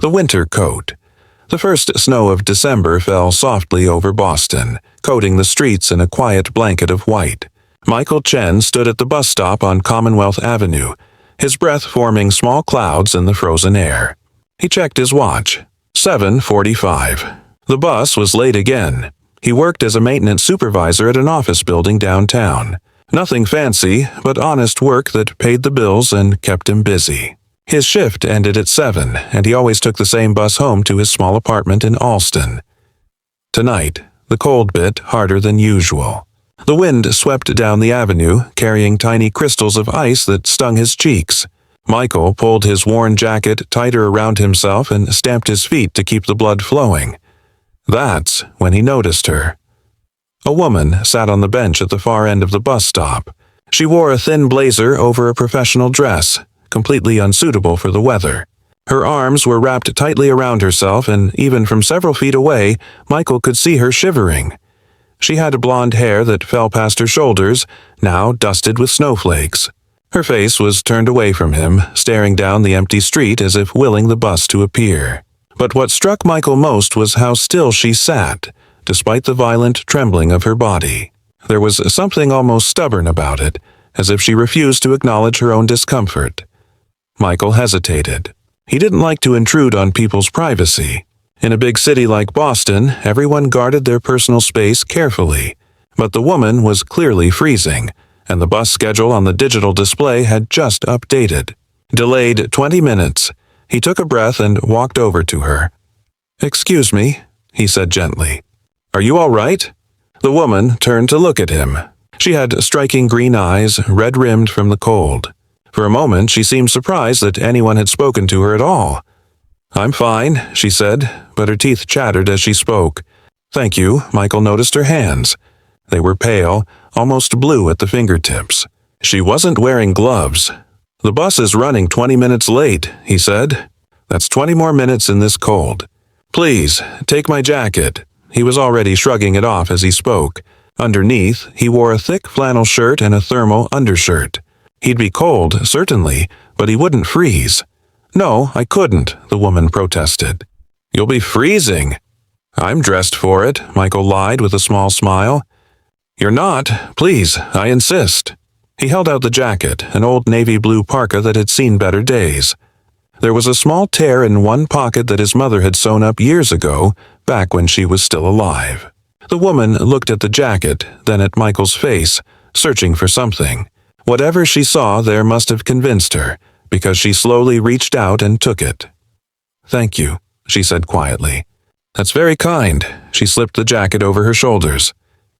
The winter coat. The first snow of December fell softly over Boston, coating the streets in a quiet blanket of white. Michael Chen stood at the bus stop on Commonwealth Avenue, his breath forming small clouds in the frozen air. He checked his watch. 7:45. The bus was late again. He worked as a maintenance supervisor at an office building downtown. Nothing fancy, but honest work that paid the bills and kept him busy. His shift ended at 7, and he always took the same bus home to his small apartment in Allston. Tonight, the cold bit harder than usual. The wind swept down the avenue, carrying tiny crystals of ice that stung his cheeks. Michael pulled his worn jacket tighter around himself and stamped his feet to keep the blood flowing. That's when he noticed her. A woman sat on the bench at the far end of the bus stop. She wore a thin blazer over a professional dress, completely unsuitable for the weather. Her arms were wrapped tightly around herself, and even from several feet away, Michael could see her shivering. She had blonde hair that fell past her shoulders, now dusted with snowflakes. Her face was turned away from him, staring down the empty street as if willing the bus to appear. But what struck Michael most was how still she sat, despite the violent trembling of her body. There was something almost stubborn about it, as if she refused to acknowledge her own discomfort. Michael hesitated. He didn't like to intrude on people's privacy. In a big city like Boston, everyone guarded their personal space carefully. But the woman was clearly freezing, and the bus schedule on the digital display had just updated. Delayed 20 minutes. He took a breath and walked over to her. "Excuse me," he said gently. "Are you all right?" The woman turned to look at him. She had striking green eyes, red-rimmed from the cold. For a moment, she seemed surprised that anyone had spoken to her at all. "I'm fine," she said, but her teeth chattered as she spoke. "Thank you." Michael noticed her hands. They were pale, almost blue at the fingertips. She wasn't wearing gloves. "The bus is running 20 minutes late," he said. "That's 20 more minutes in this cold. Please, take my jacket." He was already shrugging it off as he spoke. Underneath, he wore a thick flannel shirt and a thermal undershirt. He'd be cold, certainly, but he wouldn't freeze. "No, I couldn't," the woman protested. "You'll be freezing." "I'm dressed for it," Michael lied with a small smile. "You're not. Please, I insist." He held out the jacket, an old navy blue parka that had seen better days. There was a small tear in one pocket that his mother had sewn up years ago, back when she was still alive. The woman looked at the jacket, then at Michael's face, searching for something. Whatever she saw there must have convinced her, because she slowly reached out and took it. "Thank you," she said quietly. "That's very kind." She slipped the jacket over her shoulders.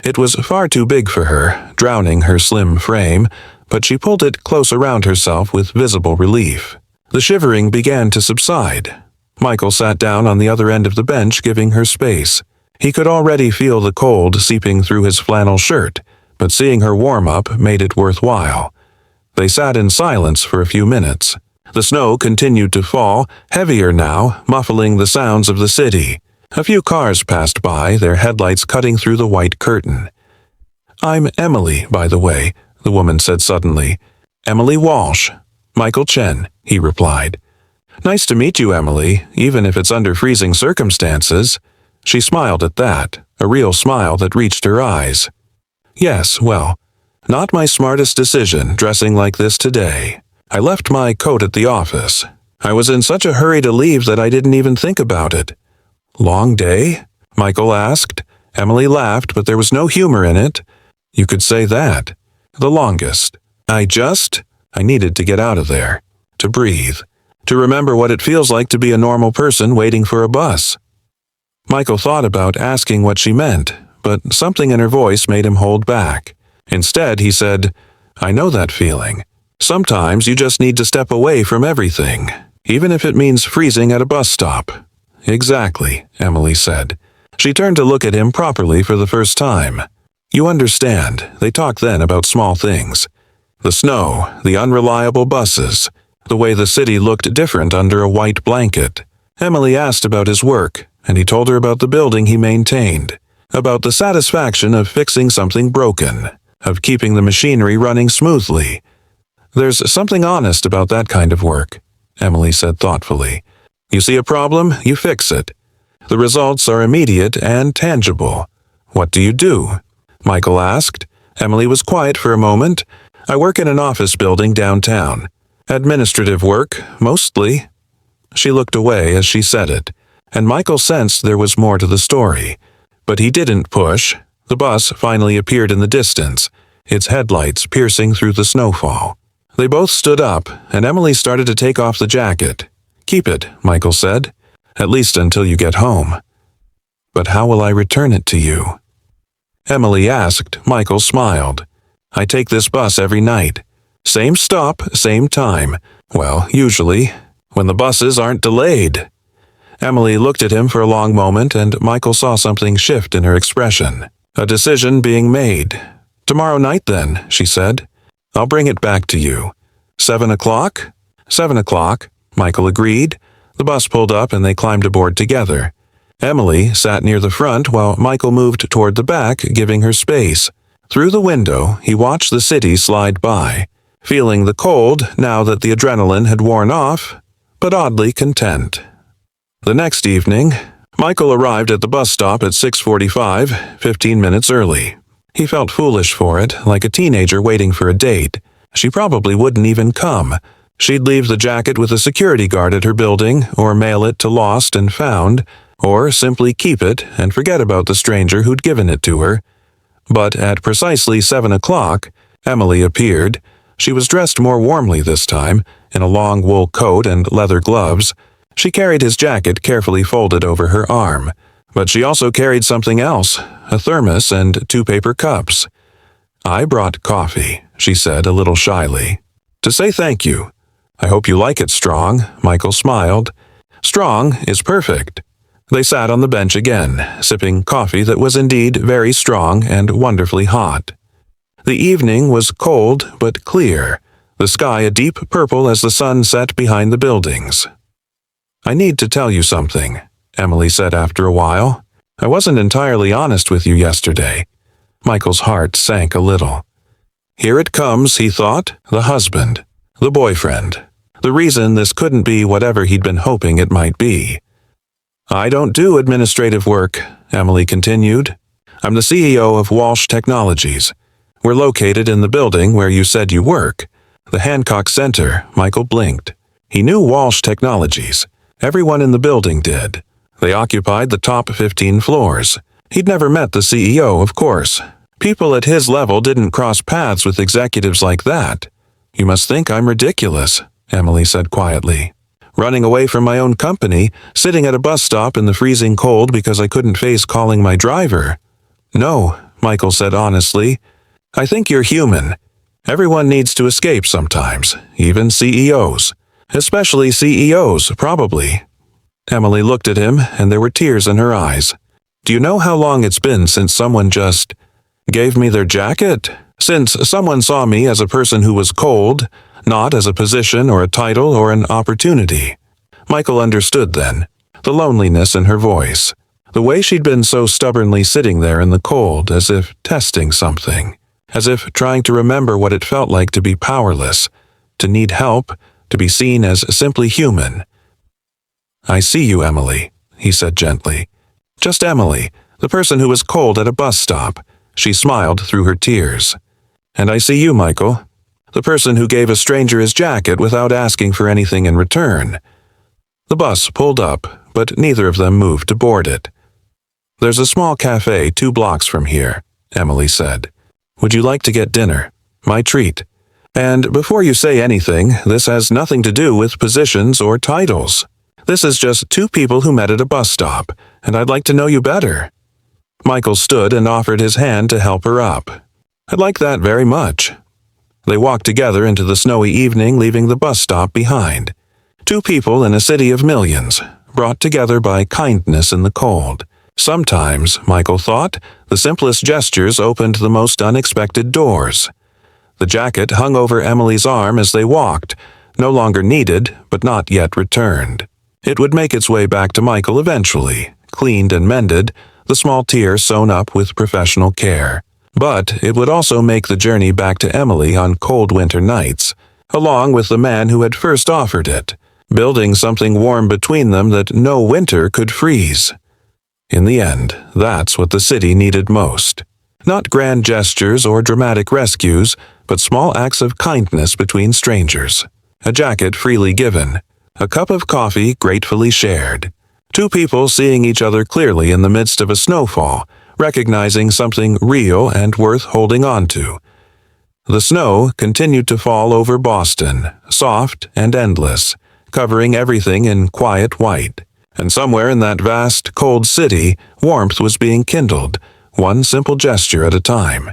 It was far too big for her, drowning her slim frame, but she pulled it close around herself with visible relief. The shivering began to subside. Michael sat down on the other end of the bench, giving her space. He could already feel the cold seeping through his flannel shirt, but seeing her warm up made it worthwhile. They sat in silence for a few minutes. The snow continued to fall, heavier now, muffling the sounds of the city. A few cars passed by, their headlights cutting through the white curtain. "I'm Emily, by the way," the woman said suddenly. "Emily Walsh." "Michael Chen," he replied. "Nice to meet you, Emily, even if it's under freezing circumstances." She smiled at that, a real smile that reached her eyes. "Yes, well, not my smartest decision, dressing like this today. I left my coat at the office. I was in such a hurry to leave that I didn't even think about it." "Long day?" Michael asked. Emily laughed, but there was no humor in it. "You could say that. The longest. I needed to get out of there. To breathe. To remember what it feels like to be a normal person waiting for a bus." Michael thought about asking what she meant, but something in her voice made him hold back. Instead, he said, "I know that feeling. Sometimes you just need to step away from everything, even if it means freezing at a bus stop." "Exactly," Emily said. She turned to look at him properly for the first time. "You understand, they talked then about small things. The snow, the unreliable buses, the way the city looked different under a white blanket." Emily asked about his work, and he told her about the building he maintained, about the satisfaction of fixing something broken, of keeping the machinery running smoothly. "There's something honest about that kind of work," Emily said thoughtfully. You see a problem, you fix it. The results are immediate and tangible. What do you do? Michael asked. Emily was quiet for a moment. I work in an office building downtown. Administrative work, mostly. She looked away as she said it, and Michael sensed there was more to the story. But he didn't push. The bus finally appeared in the distance, its headlights piercing through the snowfall. They both stood up, and Emily started to take off the jacket. "Keep it," Michael said, "at least until you get home." "But how will I return it to you?" Emily asked. Michael smiled. "I take this bus every night. Same stop, same time. Well, usually, when the buses aren't delayed." Emily looked at him for a long moment, and Michael saw something shift in her expression. A decision being made. "Tomorrow night, then," she said. "I'll bring it back to you." 7 o'clock? 7 o'clock, Michael agreed. The bus pulled up and they climbed aboard together. Emily sat near the front while Michael moved toward the back, giving her space. Through the window, he watched the city slide by, feeling the cold now that the adrenaline had worn off, but oddly content. The next evening, Michael arrived at the bus stop at 6:45, 15 minutes early. He felt foolish for it, like a teenager waiting for a date. She probably wouldn't even come. She'd leave the jacket with a security guard at her building, or mail it to Lost and Found, or simply keep it and forget about the stranger who'd given it to her. But at precisely 7 o'clock, Emily appeared. She was dressed more warmly this time, in a long wool coat and leather gloves. She carried his jacket carefully folded over her arm, but she also carried something else, a thermos and 2 paper cups. "I brought coffee," she said a little shyly, "to say thank you. I hope you like it strong," Michael smiled. "Strong is perfect." They sat on the bench again, sipping coffee that was indeed very strong and wonderfully hot. The evening was cold but clear, the sky a deep purple as the sun set behind the buildings. "I need to tell you something," Emily said after a while. "I wasn't entirely honest with you yesterday." Michael's heart sank a little. Here it comes, he thought, the husband, the boyfriend, the reason this couldn't be whatever he'd been hoping it might be. "I don't do administrative work," Emily continued. "I'm the CEO of Walsh Technologies. We're located in the building where you said you work, the Hancock Center." Michael blinked. He knew Walsh Technologies. Everyone in the building did. They occupied the top 15 floors. He'd never met the CEO, of course. People at his level didn't cross paths with executives like that. "You must think I'm ridiculous," Emily said quietly. "Running away from my own company, sitting at a bus stop in the freezing cold because I couldn't face calling my driver." "No," Michael said honestly. "I think you're human. Everyone needs to escape sometimes, even CEOs. Especially CEOs, probably." Emily looked at him, and there were tears in her eyes. "Do you know how long it's been since someone just gave me their jacket? Since someone saw me as a person who was cold, not as a position or a title or an opportunity?" Michael understood then, the loneliness in her voice, the way she'd been so stubbornly sitting there in the cold as if testing something, as if trying to remember what it felt like to be powerless, to need help, to be seen as simply human. "I see you, Emily," he said gently. Just Emily, the person who was cold at a bus stop. She smiled through her tears. "And I see you, Michael, the person who gave a stranger his jacket without asking for anything in return." The bus pulled up, but neither of them moved to board it. "There's a small cafe 2 blocks from here," Emily said. "Would you like to get dinner? My treat. And before you say anything, this has nothing to do with positions or titles. This is just 2 people who met at a bus stop, and I'd like to know you better." Michael stood and offered his hand to help her up. "I'd like that very much." They walked together into the snowy evening, leaving the bus stop behind. 2 people in a city of millions, brought together by kindness in the cold. Sometimes, Michael thought, the simplest gestures opened the most unexpected doors. The jacket hung over Emily's arm as they walked, no longer needed, but not yet returned. It would make its way back to Michael eventually, cleaned and mended, the small tear sewn up with professional care. But it would also make the journey back to Emily on cold winter nights, along with the man who had first offered it, building something warm between them that no winter could freeze. In the end, that's what the city needed most. Not grand gestures or dramatic rescues, but small acts of kindness between strangers. A jacket freely given. A cup of coffee gratefully shared. Two people seeing each other clearly in the midst of a snowfall, recognizing something real and worth holding on to. The snow continued to fall over Boston, soft and endless, covering everything in quiet white. And somewhere in that vast, cold city, warmth was being kindled, one simple gesture at a time.